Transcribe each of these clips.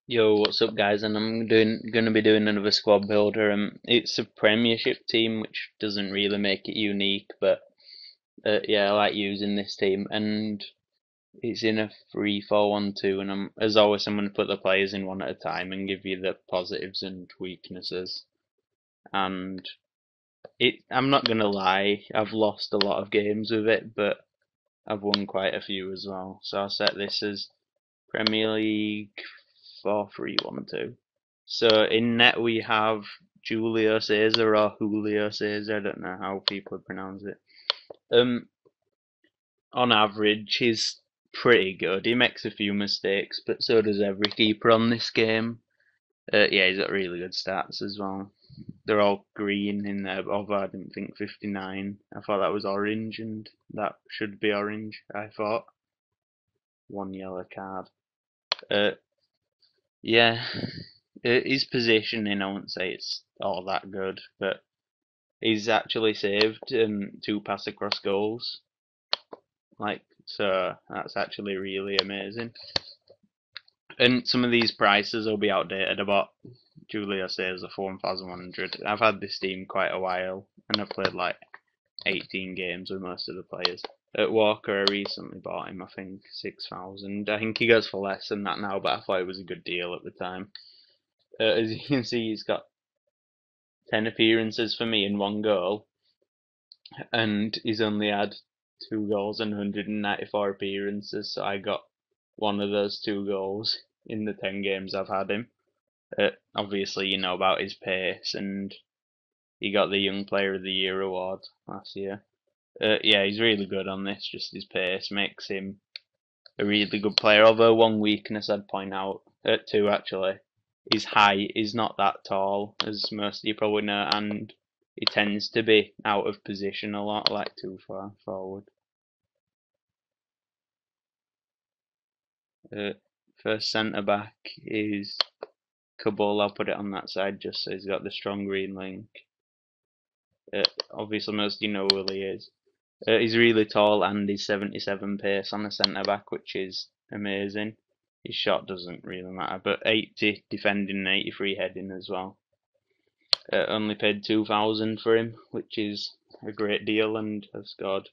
Yo, what's up, guys? And I'm gonna be doing another squad builder. It's a Premiership team, which doesn't really make it unique, but yeah, I like using this team, and it's in a 3-4-1-2. And as always, I'm gonna put the players in one at a time and give you the positives and weaknesses. And I'm not gonna lie, I've lost a lot of games with it, but I've won quite a few as well. So I'll set this as Premier League 4-3-1-2. So in net we have Julio Cesar or Julio Cesar. I don't know how people pronounce it. Um, on average, he's pretty good. He makes a few mistakes, but so does every keeper on this game. Yeah, he's got really good stats as well. They're all green in there, although I didn't think 59. I thought that was orange, and that should be orange. I thought one yellow card. Uh, yeah, his positioning, I wouldn't say it's all that good, but he's actually saved two pass across goals. So that's actually really amazing. And some of these prices will be outdated. About Julio Cesar for 1,100. I've had this team quite a while, and I've played like 18 games with most of the players. At Walker, I recently bought him, I think 6,000. I think he goes for less than that now, but I thought it was a good deal at the time. As you can see, he's got 10 appearances for me and one goal, and he's only had 2 goals and 194 appearances, so I got one of those 2 goals in the 10 games I've had him. Obviously, you know about his pace, and he got the Young Player of the Year award last year. Yeah, he's really good on this, just his pace makes him a really good player. Although one weakness I'd point out, two actually, his height is not that tall, as most of you probably know, and he tends to be out of position a lot, like too far forward. Uh, First centre back is Kabul. I'll put it on that side just so he's got the strong green link. Obviously, most of you know who he is. He's really tall and he's 77 pace on a centre back, which is amazing. His shot doesn't really matter, but 80 defending and 83 heading as well. Only paid 2,000 for him, which is a great deal, and I've scored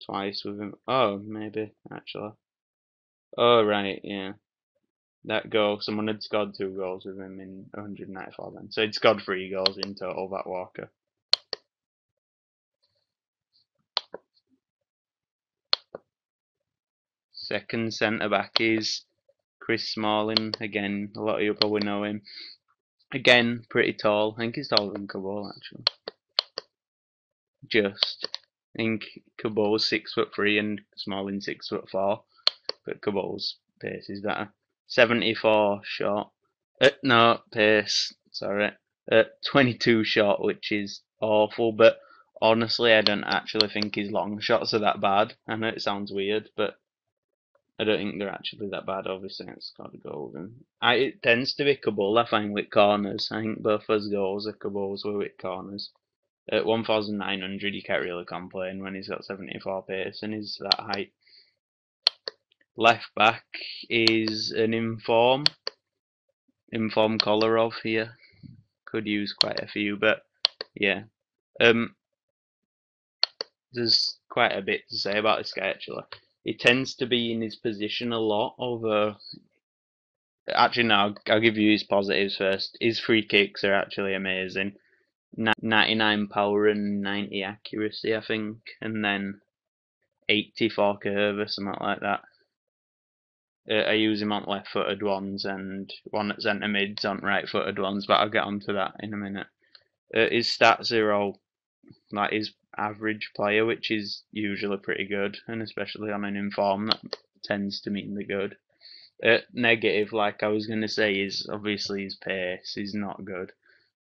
twice with him. Oh, maybe actually. Oh right, yeah. That goal, someone had scored 2 goals with him in 194 then. So he'd scored 3 goals in total, that Walker. Second centre back is Chris Smalling. Again, a lot of you probably know him. Again, pretty tall. I think he's taller than Cabal actually. Just. I think Cabal's 6'3" and Smalling 6'4", but Cabal's pace is better. 74 shot. No, pace. Sorry. 22 shot, which is awful, but honestly, I don't actually think his long shots are that bad. I know it sounds weird, but I don't think they're actually that bad. Obviously, it's got to go with them. It tends to be Kabul, I find, with corners. I think both those goals are Kabul's with corners. At 1,900, you can't really complain when he's got 74 pace and he's that height. Left back is an Inform Kolarov here. Could use quite a few, but yeah. There's quite a bit to say about this guy actually. He tends to be in his position a lot, although actually no, I'll give you his positives first. His free kicks are actually amazing. 99 power and 90 accuracy, I think, and then 84 curve or something like that. I use him on left-footed ones and one at centre mids on right-footed ones, but I'll get onto that in a minute. His stats are all like his average player, which is usually pretty good, and especially on an inform, that tends to mean the good. Negative, like I was going to say, is obviously his pace is not good,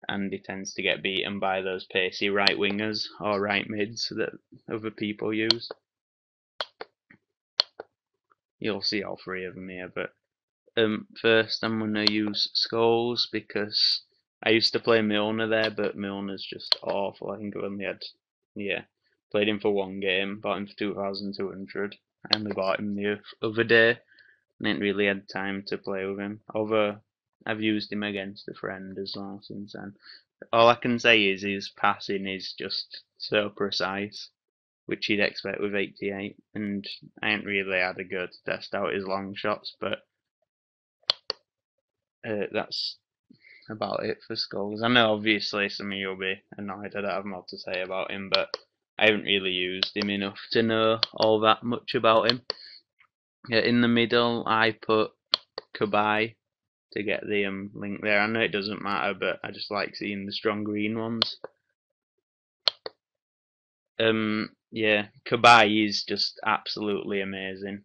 and he tends to get beaten by those pacey right wingers or right mids that other people use. You'll see all three of them here, but first I'm going to use Scholes because I used to play Milner there, but Milner's just awful. I think I only had, yeah, played him for one game, bought him for 2,200. I only bought him the other day, I ain't really had time to play with him. Although I've used him against a friend as well since then. All I can say is his passing is just so precise, which you'd expect with 88, and I ain't really had a go to test out his long shots, but that's about it for Skulls. I know obviously some of you will be annoyed I don't have more to say about him, but I haven't really used him enough to know all that much about him. In the middle, I put Kabai to get the link there. I know it doesn't matter, but I just like seeing the strong green ones. Yeah, Kabai is just absolutely amazing.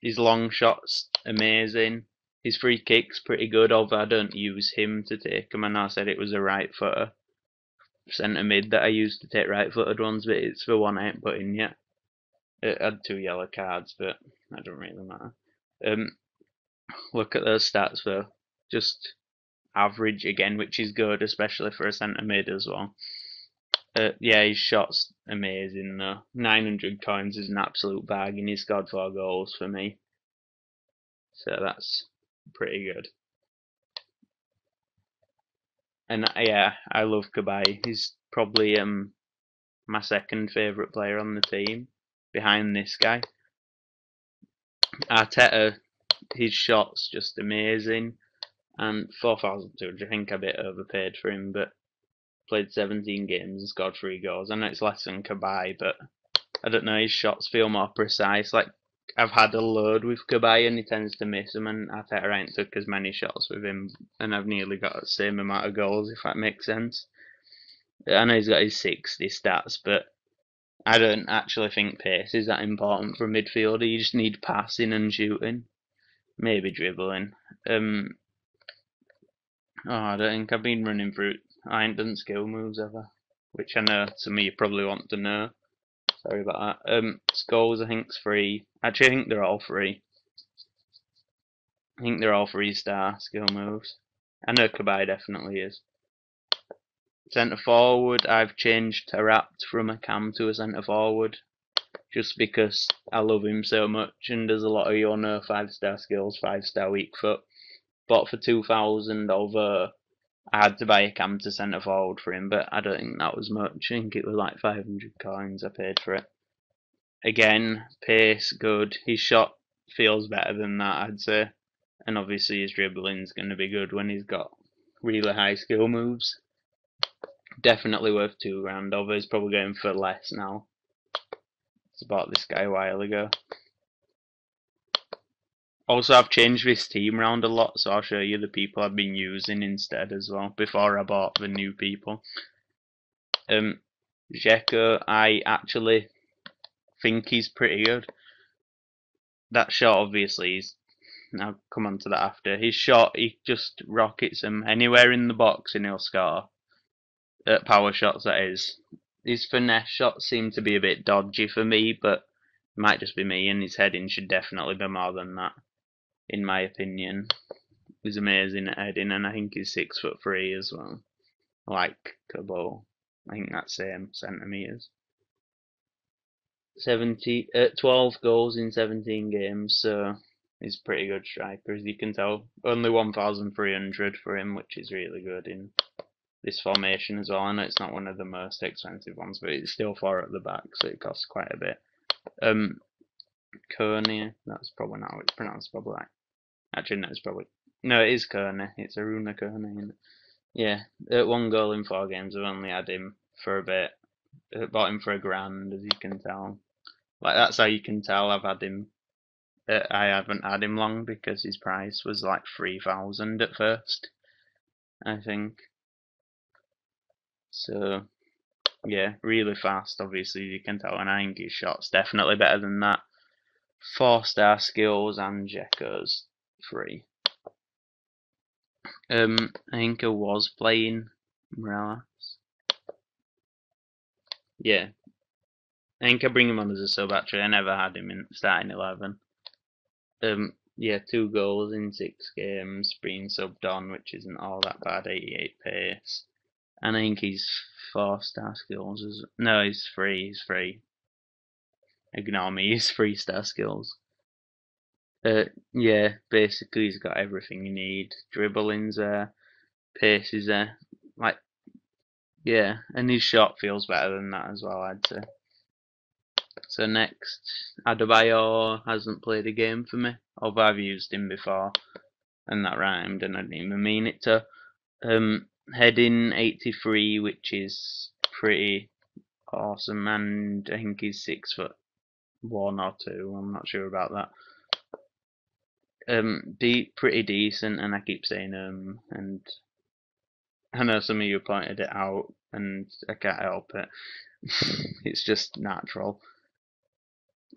His long shots amazing. His free kicks pretty good, although I don't use him to take them. I know I said it was a right footer centre mid that I used to take right footed ones, but it's the one I ain't put in yet. It had 2 yellow cards, but that doesn't really matter. Look at those stats though. Just average again, which is good, especially for a centre mid as well. Yeah, his shot's amazing though. 900 coins is an absolute bargain. He scored 4 goals for me, so that's pretty good. And yeah, I love Kabai. He's probably my second favourite player on the team, behind this guy. Arteta, his shot's just amazing, and 4,200. I think a bit overpaid for him, but played 17 games and scored 3 goals. I know it's less than Kabai, but I don't know, his shots feel more precise. Like, I've had a load with Kabai and he tends to miss them, and Arteta ain't took as many shots with him, and I've nearly got the same amount of goals, if that makes sense. I know he's got his 60 stats, but I don't actually think pace is that important for a midfielder. You just need passing and shooting. Maybe dribbling. I don't think I've been running through. I ain't done skill moves ever, which I know some of you probably want to know. Sorry about that. Skulls, I think's free. Actually, I think they're all free. I think they're all 3-star skill moves. I know Kabai definitely is. Centre forward, I've changed Tarapt from a cam to a centre forward, just because I love him so much, and there's a lot of you know 5-star skills, 5-star weak foot. Bought for 2,000, although I had to buy a cam to centre forward for him, but I don't think that was much. I think it was like 500 coins I paid for it. Again, pace, good. His shot feels better than that, I'd say. And obviously his dribbling's going to be good when he's got really high skill moves. Definitely worth £2,000, although he's probably going for less now. I bought this guy a while ago. Also, I've changed this team around a lot, so I'll show you the people I've been using instead as well, before I bought the new people. Dzeko, I actually think he's pretty good. That shot, obviously, I'll come on to that after. His shot, he just rockets him anywhere in the box and he'll score. Power shots, that is. His finesse shots seem to be a bit dodgy for me, but it might just be me, and his heading should definitely be more than that, in my opinion. He's amazing at heading, and I think he's 6'3" as well. Like Cabo. I think that's same centimetres. 12 goals in 17 games, so he's a pretty good striker, as you can tell. Only 1,300 for him, which is really good in this formation as well. I know it's not one of the most expensive ones, but it's still 4 at the back, so it costs quite a bit. Kearney, that's probably not how it's pronounced, probably like. Actually, no, it's probably. No, it is Kearney. It's Aruna Kearney. Yeah, 1 goal in 4 games. I've only had him for a bit. Bought him for £1,000, as you can tell. Like, that's how you can tell I've had him. I haven't had him long because his price was like 3,000 at first, I think. So, yeah, really fast, obviously, you can tell, and I think his shot's definitely better than that. 4-star skills and Dzeko's free. I think I was playing Morales. Yeah, I think I bring him on as a sub actually. I never had him in starting 11. Yeah, 2 goals in 6 games, being subbed on, which isn't all that bad. 88 pace, and I think he's 4-star skills. No, he's free. He's free. Ignore me. He's 3-star skills. Yeah, basically he's got everything you need. Dribbling's there, pace is there. Like, yeah, and his shot feels better than that as well, I'd say. So next, Adebayor hasn't played a game for me, although I've used him before, and that rhymed, and I didn't even mean it to. Heading 83, which is pretty awesome, and I think he's 6'1" or 2. I'm not sure about that. Pretty decent, and I keep saying and I know some of you pointed it out, and I can't help it. It's just natural.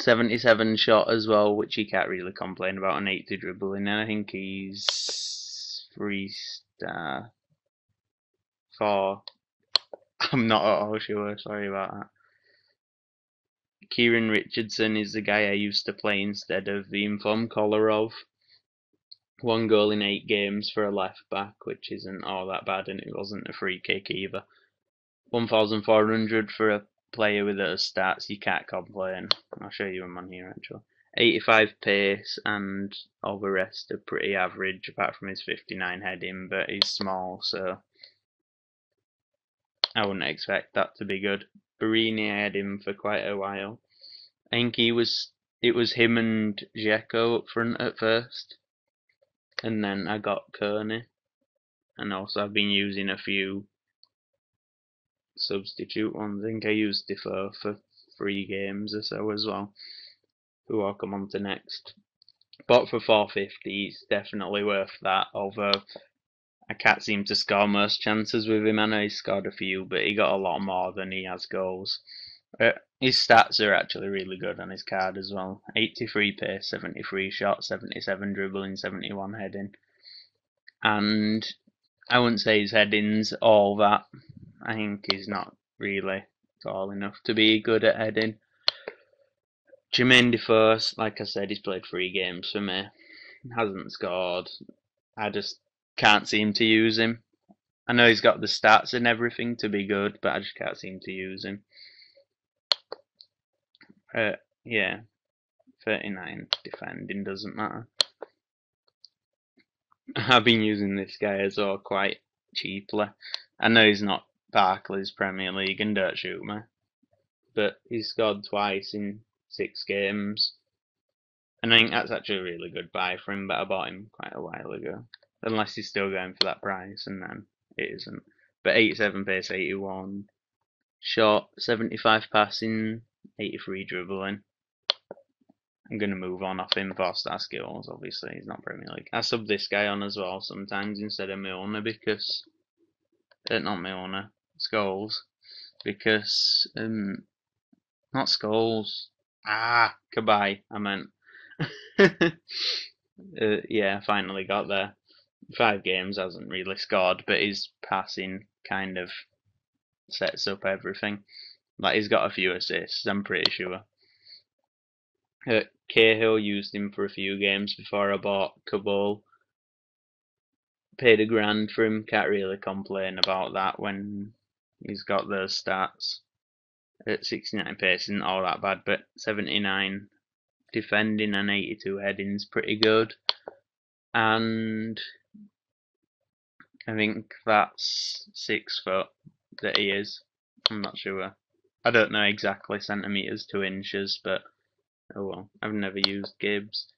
77 shot as well, which you can't really complain about, an 80 dribbling, and I think he's 3-star 4. I'm not at all sure, sorry about that. Kieran Richardson is the guy I used to play instead of the informed Kolarov. 1 goal in 8 games for a left back, which isn't all that bad, and it wasn't a free kick either. 1,400 for a player with those stats, you can't complain. I'll show you him on here actually. 85 pace, and all the rest are pretty average, apart from his 59 heading, but he's small, so I wouldn't expect that to be good. Barini, I had him for quite a while. I think it was him and Dzeko up front at first, and then I got Kearney, and also I've been using a few substitute ones. I think I used Defoe for 3 games or so as well, who I'll come on to next. But for 450, it's definitely worth that, although I can't seem to score most chances with him. I know he's scored a few, but he got a lot more than he has goals. His stats are actually really good on his card as well. 83 pace, 73 shot, 77 dribbling, 71 heading. And I wouldn't say his heading's all that. I think he's not really tall enough to be good at heading. Jermaine Defoe, like I said, he's played 3 games for me. Hasn't scored. I just can't seem to use him. I know he's got the stats and everything to be good, but I just can't seem to use him. Yeah, 39 defending doesn't matter. I've been using this guy as well quite cheaply. I know he's not Barclays Premier League, and don't shoot me, but he's scored twice in 6 games. And I think that's actually a really good buy for him, but I bought him quite a while ago. Unless he's still going for that price, and then it isn't. But 87 pace, 81 shot, 75 passing, 83 dribbling. I'm going to move on off him for star skills, obviously, he's not Premier League. I sub this guy on as well sometimes instead of Milner because... not Milner, Scholes. Because, not Scholes. Kabay, I meant. Yeah, I finally got there. 5 games, hasn't really scored, but his passing kind of sets up everything. Like, he's got a few assists, I'm pretty sure. Cahill used him for a few games before I bought Kabul. Paid £1,000 for him, can't really complain about that when he's got those stats. At 69 pace isn't all that bad, but 79 defending and 82 heading's pretty good. And I think that's 6 foot that he is. I'm not sure. I don't know exactly centimetres to inches, but oh well. I've never used Gibbs.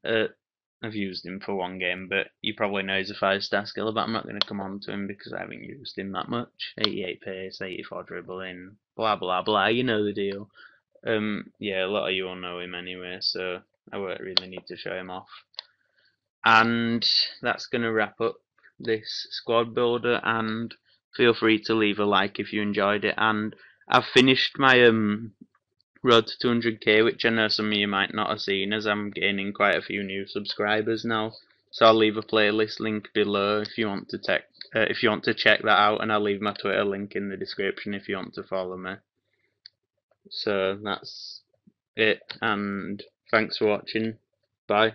I've used him for 1 game, but you probably know he's a 5-star skill, but I'm not going to come on to him because I haven't used him that much. 88 pace, 84 dribbling, blah blah blah, you know the deal. Yeah, a lot of you will know him anyway, so I won't really need to show him off. And that's going to wrap up this squad builder, and feel free to leave a like if you enjoyed it. And I've finished my road to 200k, which I know some of you might not have seen, as I'm gaining quite a few new subscribers now. So I'll leave a playlist link below if you want to check that out, and I'll leave my Twitter link in the description if you want to follow me. So that's it, and thanks for watching. Bye.